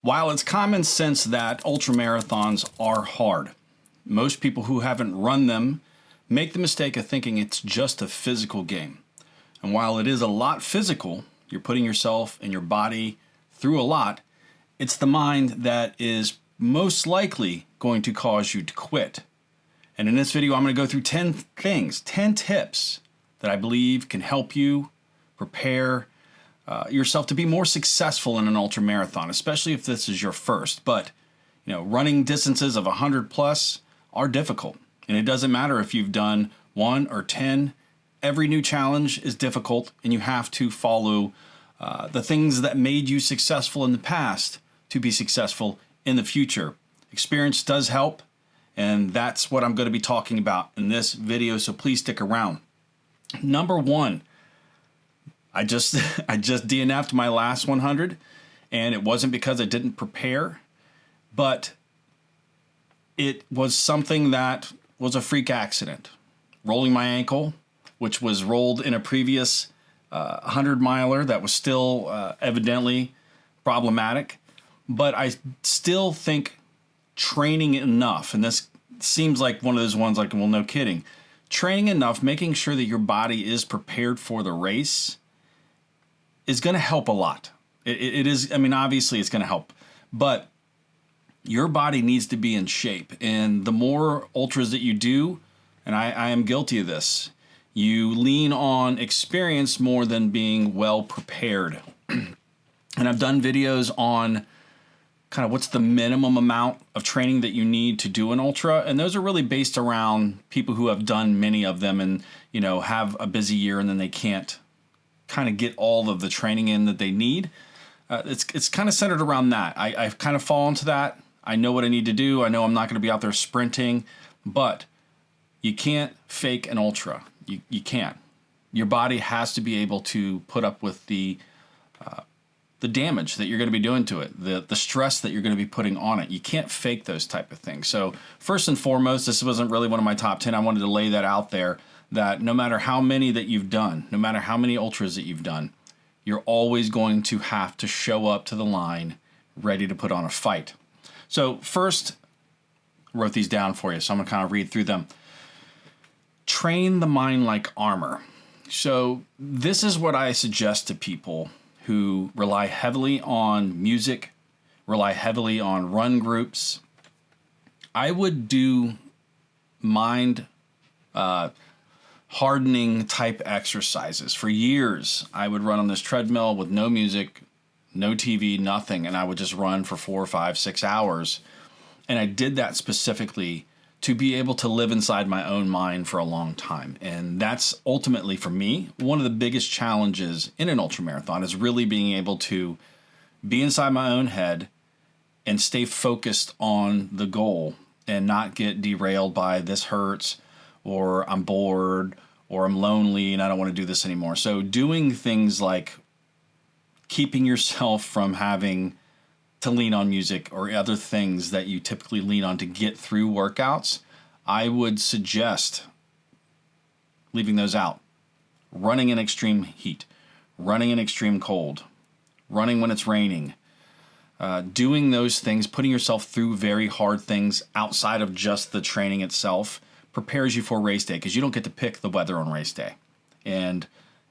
While it's common sense that ultramarathons are hard, most people who haven't run them make the mistake of thinking it's just a physical game. And while it is a lot physical, you're putting yourself and your body through a lot, it's the mind that is most likely going to cause you to quit. And in this video, I'm going to go through 10 things, 10 tips that I believe can help you prepare yourself to be more successful in an ultra marathon, especially if this is your first. But running distances of 100 plus are difficult, and it doesn't matter if you've done 1 or 10. Every new challenge is difficult, and you have to follow the things that made you successful in the past to be successful in the future. Experience does help, and that's what I'm going to be talking about in this video, so please stick around. Number 1, I just DNF'd my last 100, and it wasn't because I didn't prepare, but it was something that was a freak accident. Rolling my ankle, which was rolled in a previous 100-miler that was still evidently problematic. But I still think training enough, and this seems like one of those ones like, well, no kidding. Training enough, making sure that your body is prepared for the race is going to help a lot. It is, I mean, obviously it's going to help, but your body needs to be in shape. And the more ultras that you do, and I am guilty of this, you lean on experience more than being well prepared. And I've done videos on kind of what's the minimum amount of training that you need to do an ultra. And those are really based around people who have done many of them and, have a busy year and then they can't kind of get all of the training in that they need. It's kind of centered around that. I've kind of fallen to that. I know what I need to do. I know I'm not going to be out there sprinting, but you can't fake an ultra. You can't. Your body has to be able to put up with the damage that you're going to be doing to it, the stress that you're going to be putting on it. You can't fake those type of things. So first and foremost, this wasn't really one of my top 10. I wanted to lay that out there, that no matter how many that you've done, no matter how many ultras that you've done, you're always going to have to show up to the line ready to put on a fight. So first, I wrote these down for you, so I'm going to kind of read through them. Train the mind like armor. So this is what I suggest to people who rely heavily on music, rely heavily on run groups. I would do mind hardening type exercises. For years, I would run on this treadmill with no music, no TV, nothing, and I would just run for 4, 5, 6 hours. And I did that specifically to be able to live inside my own mind for a long time. And that's ultimately, for me, one of the biggest challenges in an ultramarathon is really being able to be inside my own head and stay focused on the goal and not get derailed by this hurts or I'm bored or I'm lonely and I don't want to do this anymore. So doing things like keeping yourself from having to lean on music or other things that you typically lean on to get through workouts, I would suggest leaving those out. Running in extreme heat, running in extreme cold, running when it's raining, doing those things, putting yourself through very hard things outside of just the training itself prepares you for race day, because you don't get to pick the weather on race day. And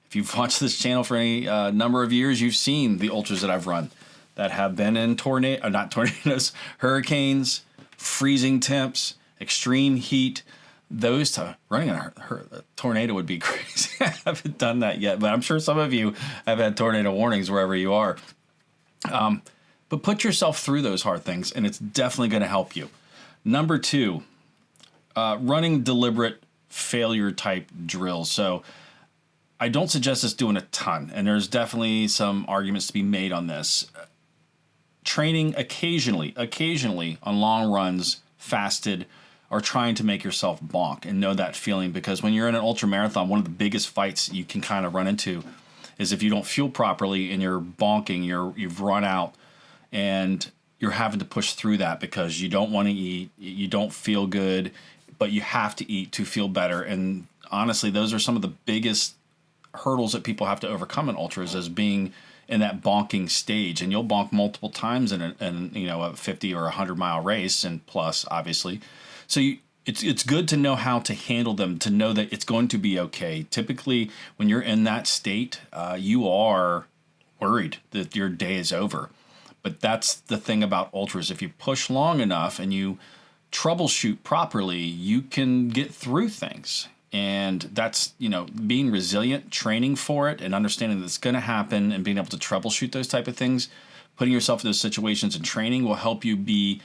if you've watched this channel for any number of years, you've seen the ultras that I've run that have been in hurricanes, freezing temps, extreme heat. Running in a tornado would be crazy. I haven't done that yet, but I'm sure some of you have had tornado warnings wherever you are. But put yourself through those hard things, and it's definitely going to help you. Number 2, running deliberate failure type drills. So I don't suggest this doing a ton, and there's definitely some arguments to be made on this. Training occasionally on long runs, fasted, or trying to make yourself bonk, and know that feeling, because when you're in an ultra marathon, one of the biggest fights you can kind of run into is if you don't fuel properly and you're bonking, you've run out, and you're having to push through that because you don't want to eat, you don't feel good, but you have to eat to feel better. And honestly, those are some of the biggest hurdles that people have to overcome in ultras, as being in that bonking stage, and you'll bonk multiple times in a 50 or 100-mile race and plus, obviously. So it's good to know how to handle them, to know that it's going to be okay. Typically, when you're in that state, you are worried that your day is over. But that's the thing about ultras. If you push long enough and you troubleshoot properly, you can get through things. And that's, being resilient, training for it, and understanding that it's going to happen, and being able to troubleshoot those type of things, putting yourself in those situations and training will help you be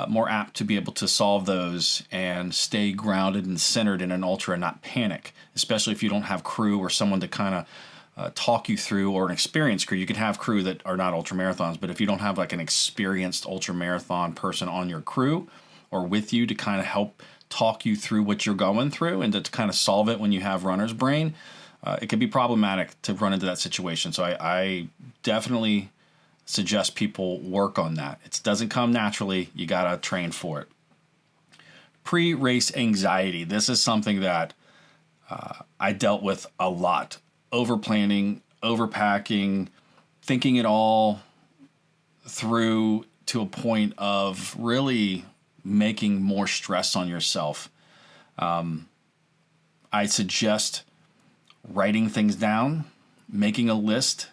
more apt to be able to solve those and stay grounded and centered in an ultra and not panic, especially if you don't have crew or someone to kind of talk you through, or an experienced crew. You can have crew that are not ultramarathons, but if you don't have like an experienced ultramarathon person on your crew or with you to kind of help talk you through what you're going through and to kind of solve it when you have runner's brain, it can be problematic to run into that situation. So I definitely suggest people work on that. It doesn't come naturally. You got to train for it. Pre-race anxiety. This is something that I dealt with a lot. Over-planning, overpacking, thinking it all through to a point of really making more stress on yourself. I suggest writing things down, making a list,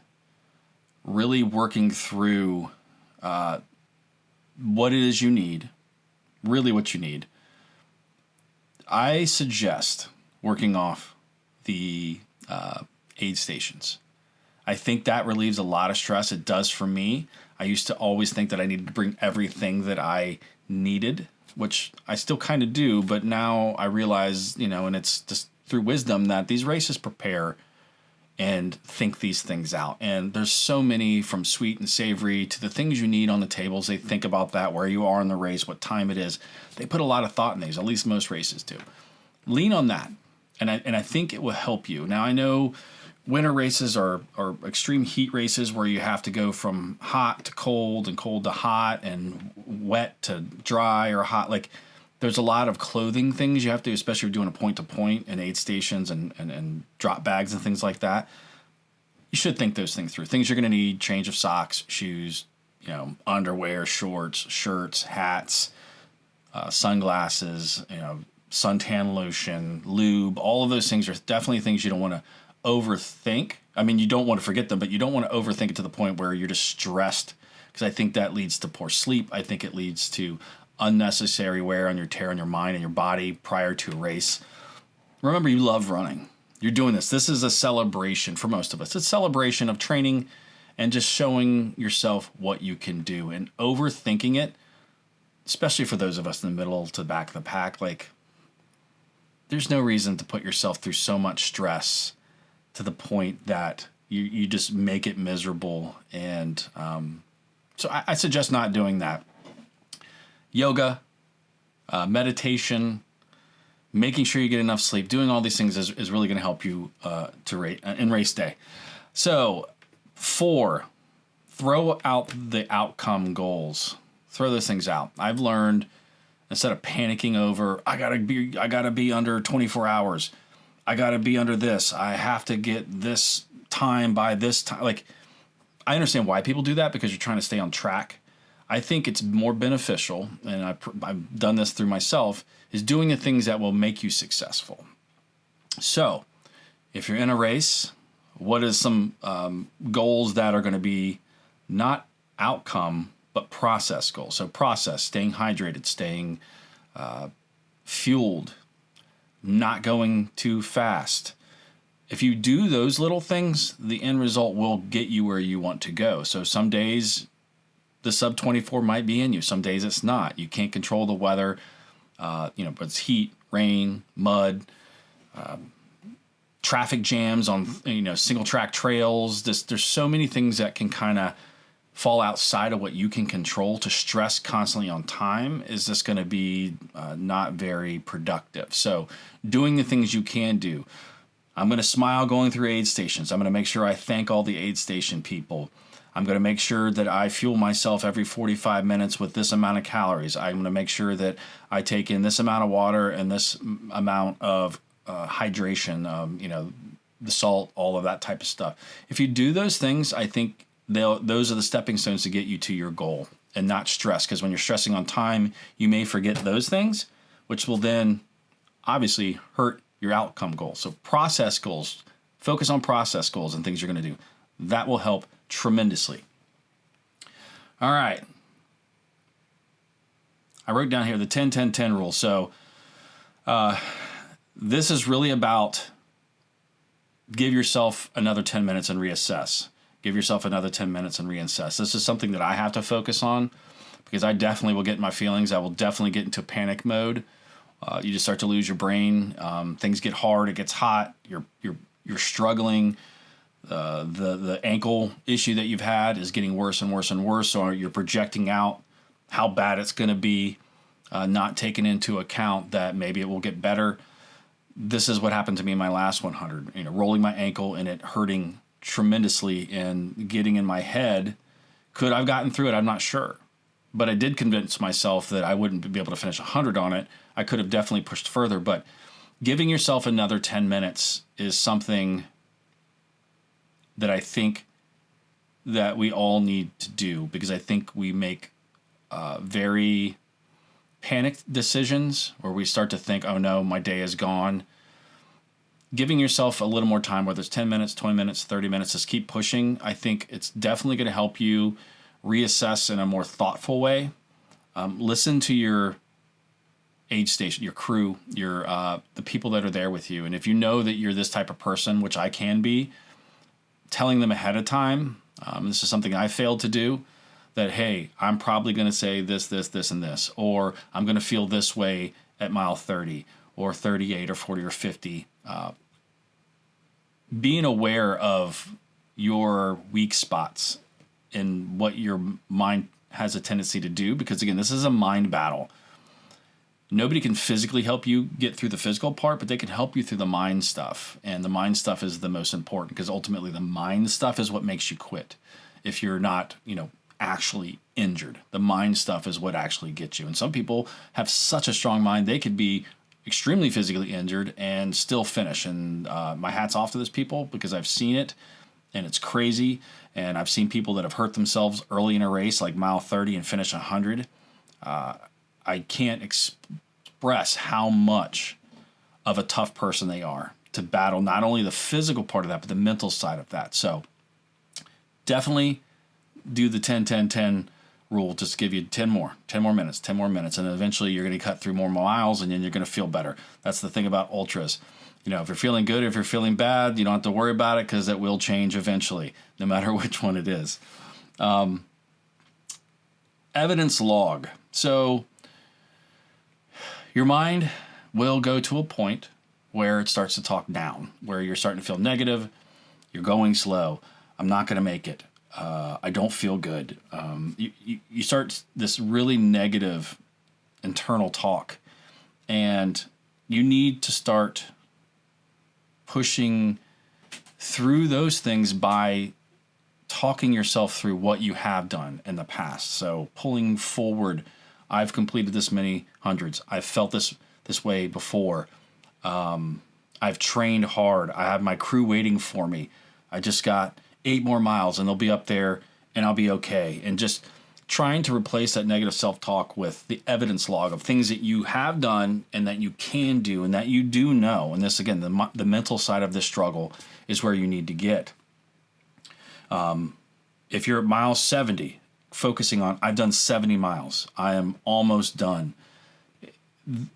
really working through what it is you need, really what you need. I suggest working off the aid stations. I think that relieves a lot of stress. It does for me. I used to always think that I needed to bring everything that I needed, which I still kind of do, but now I realize, and it's just through wisdom, that these races prepare and think these things out. And there's so many, from sweet and savory to the things you need on the tables. They think about that, where you are in the race, what time it is. They put a lot of thought in these, at least most races do. Lean on that, and I think it will help you. Now, I know winter races are extreme heat races where you have to go from hot to cold and cold to hot and wet to dry or hot. Like, there's a lot of clothing things you have to do, especially if you're doing a point-to-point and aid stations and drop bags and things like that. You should think those things through. Things you're going to need: change of socks, shoes, underwear, shorts, shirts, hats, sunglasses, suntan lotion, lube. All of those things are definitely things you don't want to overthink. I mean, you don't want to forget them, but you don't want to overthink it to the point where you're just stressed, because I think that leads to poor sleep. I think it leads to unnecessary wear on your mind and your body prior to a race. Remember, you love running. You're doing this. This is a celebration for most of us. It's a celebration of training and just showing yourself what you can do. And overthinking it, especially for those of us in the middle to back of the pack, like, there's no reason to put yourself through so much stress to the point that you just make it miserable. And so I suggest not doing that. Yoga, meditation, making sure you get enough sleep, doing all these things is really going to help you in race day. So 4, throw out the outcome goals. Throw those things out. I've learned, instead of panicking over, I gotta be under 24 hours. I gotta be under this. I have to get this time by this time. Like, I understand why people do that, because you're trying to stay on track. I think it's more beneficial, and I've done this through myself, is doing the things that will make you successful. So, if you're in a race, what is some goals that are going to be not outcome, but process goals? So process, staying hydrated, staying fueled, not going too fast. If you do those little things, the end result will get you where you want to go. So some days the sub 24 might be in you. Some days it's not. You can't control the weather, but it's heat, rain, mud, traffic jams on single track trails. There's so many things that can kind of fall outside of what you can control. To stress constantly on time is just going to be not very productive. So doing the things you can do. I'm going to smile going through aid stations. I'm going to make sure I thank all the aid station people. I'm going to make sure that I fuel myself every 45 minutes with this amount of calories. I'm going to make sure that I take in this amount of water and this amount of hydration, the salt, all of that type of stuff. If you do those things, I think those are the stepping stones to get you to your goal, and not stress. Because when you're stressing on time, you may forget those things, which will then obviously hurt your outcome goals. So process goals, focus on process goals and things you're going to do. That will help tremendously. All right. I wrote down here the 10-10-10 rule. So this is really about give yourself another 10 minutes and reassess. Give yourself another 10 minutes and reassess. This is something that I have to focus on because I definitely will get in my feelings. I will definitely get into panic mode. You just start to lose your brain. Things get hard. It gets hot. You're struggling. The ankle issue that you've had is getting worse and worse and worse. So you're projecting out how bad it's going to be, not taking into account that maybe it will get better. This is what happened to me in my last 100. Rolling my ankle and it hurting tremendously and getting in my head. Could I've gotten through it? I'm not sure. But I did convince myself that I wouldn't be able to finish 100 on it. I could have definitely pushed further, but giving yourself another 10 minutes is something that I think that we all need to do, because I think we make very panicked decisions where we start to think, oh no, my day is gone. Giving yourself a little more time, whether it's 10 minutes, 20 minutes, 30 minutes, just keep pushing. I think it's definitely going to help you reassess in a more thoughtful way. Listen to your aid station, your crew, the people that are there with you. And if you know that you're this type of person, which I can be, telling them ahead of time, this is something I failed to do, that, hey, I'm probably going to say this, this, this, and this, or I'm going to feel this way at mile 30 or 38 or 40 or 50. Being aware of your weak spots and what your mind has a tendency to do, because again, this is a mind battle. Nobody can physically help you get through the physical part, but they can help you through the mind stuff. And the mind stuff is the most important, because ultimately the mind stuff is what makes you quit. If you're not, actually injured, the mind stuff is what actually gets you. And some people have such a strong mind, they could be extremely physically injured and still finish. And my hat's off to those people, because I've seen it and it's crazy. And I've seen people that have hurt themselves early in a race, like mile 30, and finish 100. I can't express how much of a tough person they are to battle not only the physical part of that, but the mental side of that. So definitely do the 10-10-10 rule. Just give you 10 more minutes, and eventually you're going to cut through more miles, and then you're going to feel better. That's the thing about ultras. If you're feeling good, if you're feeling bad, you don't have to worry about it, because it will change eventually, no matter which one it is. Evidence log. So your mind will go to a point where it starts to talk down, where you're starting to feel negative, you're going slow, I'm not going to make it, I don't feel good. You start this really negative internal talk, and you need to start pushing through those things by talking yourself through what you have done in the past. So pulling forward, I've completed this many hundreds. I've felt this way before. I've trained hard. I have my crew waiting for me. I just got 8 more miles and they'll be up there and I'll be okay. And just trying to replace that negative self-talk with the evidence log of things that you have done and that you can do and that you do know. And this, again, the mental side of this struggle is where you need to get. If you're at mile 70, focusing on, I've done 70 miles. I am almost done.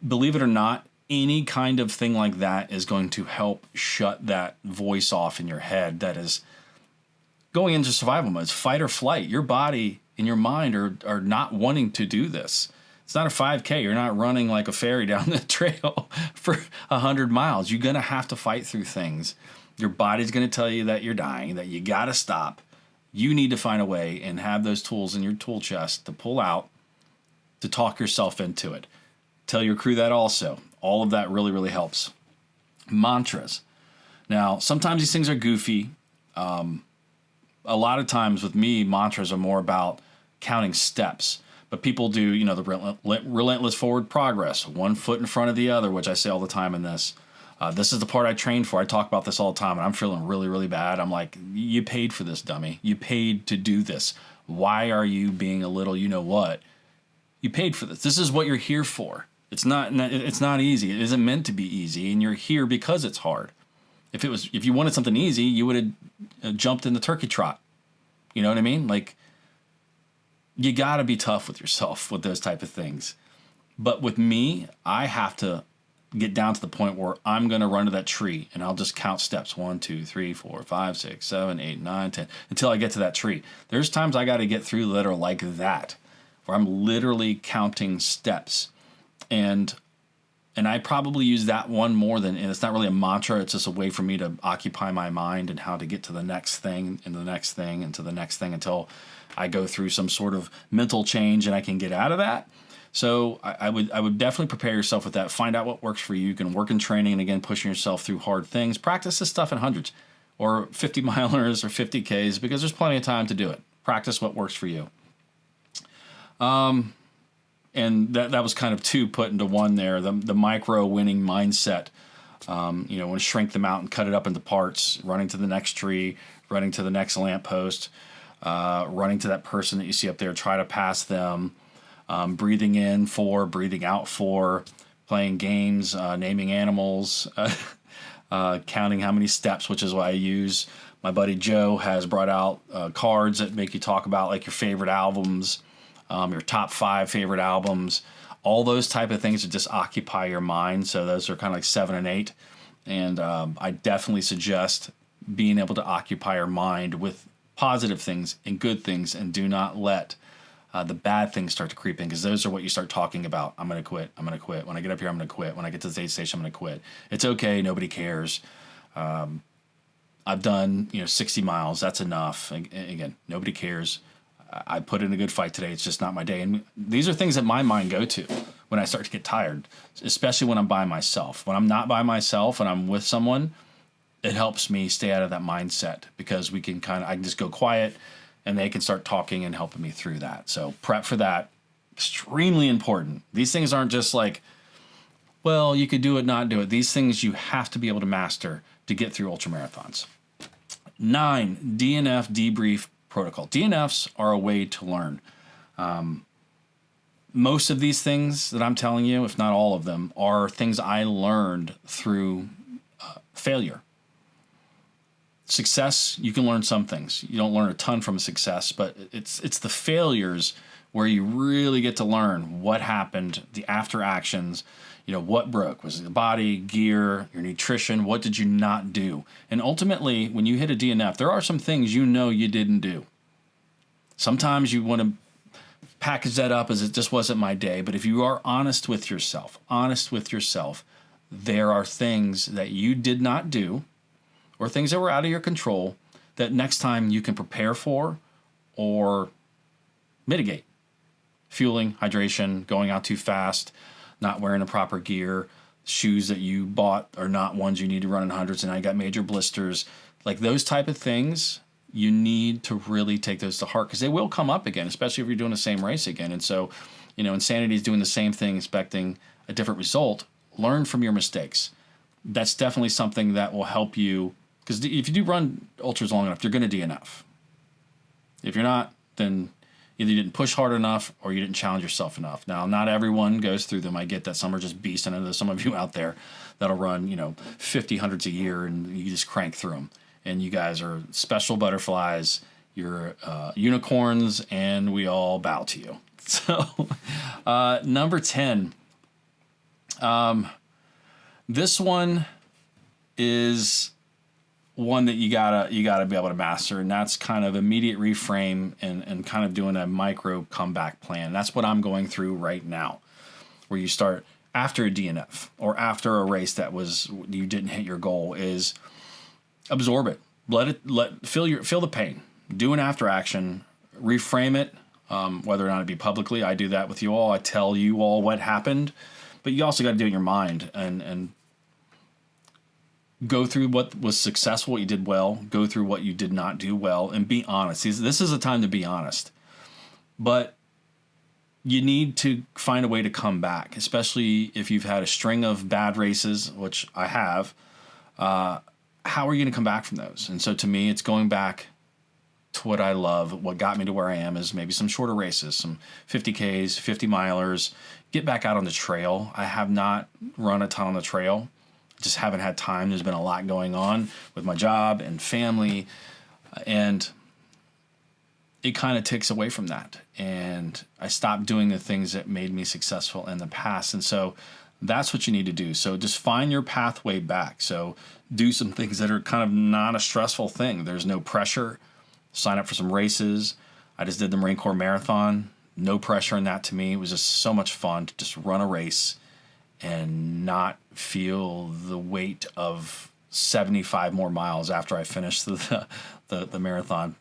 Believe it or not, any kind of thing like that is going to help shut that voice off in your head that is going into survival mode. It's fight or flight. Your body and your mind are not wanting to do this. It's not a 5K. You're not running like a fairy down the trail for 100 miles. You're going to have to fight through things. Your body's going to tell you that you're dying, that you got to stop. You need to find a way and have those tools in your tool chest to pull out, to talk yourself into it. Tell your crew that also. All of that really, really helps. Mantras. Now, sometimes these things are goofy. A lot of times with me, mantras are more about counting steps. But people do, the relentless forward progress, one foot in front of the other, which I say all the time in this. This is the part I trained for. I talk about this all the time, and I'm feeling really, really bad. I'm like, you paid for this, dummy. You paid to do this. Why are you being a little, you know what? You paid for this. This is what you're here for. It's not easy. It isn't meant to be easy, and you're here because it's hard. If you wanted something easy, you would have jumped in the turkey trot. You know what I mean? Like, you got to be tough with yourself with those type of things. But with me, I have to get down to the point where I'm going to run to that tree and I'll just count steps 1, 2, 3, 4, 5, 6, 7, 8, 9, 10 until I get to that tree. There's times I got to get through that are like that, where I'm literally counting steps. And I probably use that one more than, and it's not really a mantra, it's just a way for me to occupy my mind and how to get to the next thing and the next thing and to the next thing until I go through some sort of mental change and I can get out of that. So I would definitely prepare yourself with that. Find out what works for you. You can work in training and, again, pushing yourself through hard things. Practice this stuff in hundreds or 50 milers or 50Ks because there's plenty of time to do it. Practice what works for you. And that was kind of two put into one there. The micro winning mindset. Want to shrink them out and cut it up into parts. Running to the next tree, running to the next lamppost, running to that person that you see up there. Try to pass them. Breathing in for, breathing out for, playing games, naming animals, counting how many steps, which is what I use. My buddy Joe has brought out cards that make you talk about like your favorite albums, your top 5 favorite albums, all those type of things that just occupy your mind. So those are kind of like 7 and 8. And I definitely suggest being able to occupy your mind with positive things and good things, and do not let the bad things start to creep in, because those are what you start talking about. I'm going to quit. I'm going to quit. When I get up here, I'm going to quit. When I get to the aid station, I'm going to quit. It's okay. Nobody cares. I've done 60 miles. That's enough. And again, nobody cares. I put in a good fight today. It's just not my day. And these are things that my mind go to when I start to get tired, especially when I'm by myself. When I'm not by myself and I'm with someone, it helps me stay out of that mindset, because I can just go quiet and they can start talking and helping me through that. So prep for that. Extremely important. These things aren't just like, well, you could do it, not do it. These things you have to be able to master to get through ultramarathons. 9, DNF debrief protocol. DNFs are a way to learn. Most of these things that I'm telling you, if not all of them, are things I learned through failure. Success, you can learn some things. You don't learn a ton from success, but it's the failures where you really get to learn what happened, the after actions, what broke. Was it the body, gear, your nutrition? What did you not do? And ultimately, when you hit a DNF, there are some things you didn't do. Sometimes you want to package that up as it just wasn't my day, but if you are honest with yourself, there are things that you did not do, or things that were out of your control, that next time you can prepare for or mitigate. Fueling, hydration, going out too fast, not wearing the proper gear, shoes that you bought are not ones you need to run in hundreds, and now you got major blisters. Like those type of things, you need to really take those to heart, because they will come up again, especially if you're doing the same race again. And so, insanity is doing the same thing, expecting a different result. Learn from your mistakes. That's definitely something that will help you. Because if you do run ultras long enough, you're going to DNF. If you're not, then either you didn't push hard enough or you didn't challenge yourself enough. Now, not everyone goes through them. I get that some are just beasts, and I know there's some of you out there that'll run, 50 hundreds a year, and you just crank through them. And you guys are special butterflies. You're unicorns, and we all bow to you. So, number 10. This one is one that you gotta be able to master, and that's kind of immediate reframe and kind of doing a micro comeback plan. That's what I'm going through right now, where you start after a DNF or after a race that you didn't hit your goal, is absorb it, feel the pain, do an after action, reframe it, whether or not it be publicly. I do that with you all. I tell you all what happened, but you also got to do it in your mind and go through what was successful, what you did well, go through what you did not do well, and be honest. This is a time to be honest. But you need to find a way to come back, especially if you've had a string of bad races, which I have. How are you going to come back from those? And so to me, it's going back to what I love. What got me to where I am is maybe some shorter races, some 50Ks, 50 milers, get back out on the trail. I have not run a ton on the trail. Just haven't had time. There's been a lot going on with my job and family, and it kind of takes away from that. And I stopped doing the things that made me successful in the past. And so that's what you need to do. So just find your pathway back. So do some things that are kind of not a stressful thing. There's no pressure. Sign up for some races. I just did the Marine Corps Marathon. No pressure in that to me. It was just so much fun to just run a race and not feel the weight of 75 more miles after I finished the marathon,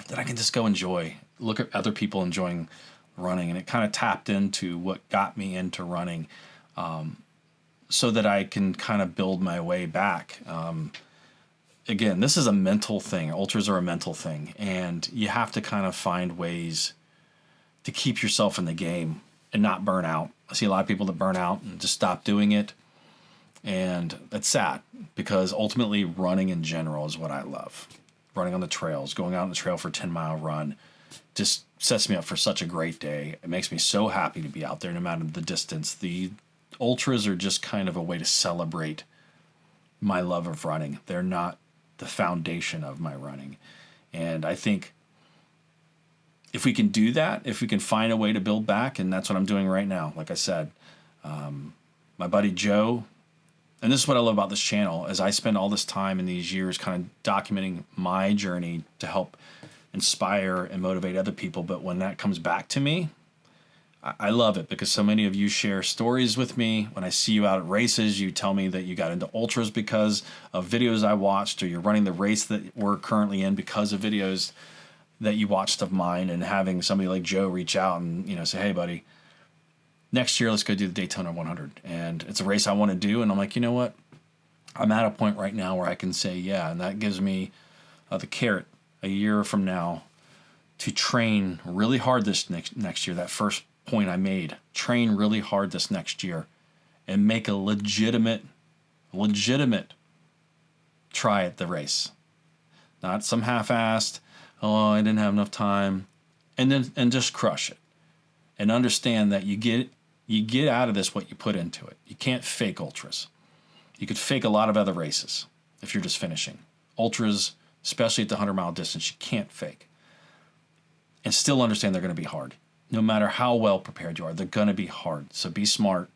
that I can just go enjoy, look at other people enjoying running. And it kind of tapped into what got me into running, so that I can kind of build my way back. Again, this is a mental thing. Ultras are a mental thing, and you have to kind of find ways to keep yourself in the game and not burn out. I see a lot of people that burn out and just stop doing it, and that's sad, because ultimately running in general is what I love. Running on the trails, going out on the trail for a 10-mile run, just sets me up for such a great day. It makes me so happy to be out there no matter the distance. The ultras are just kind of a way to celebrate my love of running. They're not the foundation of my running. And I think if we can do that, if we can find a way to build back, and that's what I'm doing right now. Like I said, my buddy Joe, and this is what I love about this channel, is I spend all this time in these years kind of documenting my journey to help inspire and motivate other people. But when that comes back to me, I love it, because so many of you share stories with me. When I see you out at races, you tell me that you got into ultras because of videos I watched, or you're running the race that we're currently in because of videos that you watched of mine. And having somebody like Joe reach out and say, hey buddy, next year let's go do the Daytona 100, and it's a race I want to do. And I'm like, you know what, I'm at a point right now where I can say yeah, and that gives me the carrot a year from now to train really hard this next year. That first point I made, train really hard this next year and make a legitimate try at the race, not some half-assed, oh, I didn't have enough time, and just crush it. And understand that you get out of this what you put into it. You can't fake ultras. You could fake a lot of other races if you're just finishing. Ultras, especially at the 100-mile distance, you can't fake. And still understand they're going to be hard. No matter how well prepared you are, they're going to be hard. So be smart,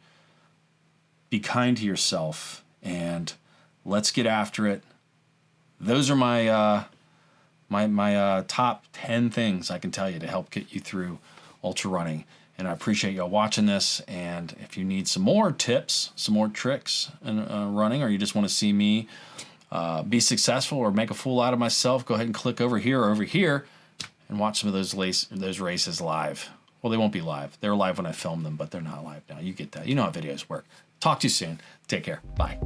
be kind to yourself, and let's get after it. Those are my my top 10 things I can tell you to help get you through ultra running. And I appreciate y'all watching this. And if you need some more tips, some more tricks in running, or you just want to see me be successful or make a fool out of myself, go ahead and click over here or over here and watch some of those races live. Well, they won't be live. They're live when I film them, but they're not live now. You get that. You know how videos work. Talk to you soon. Take care. Bye.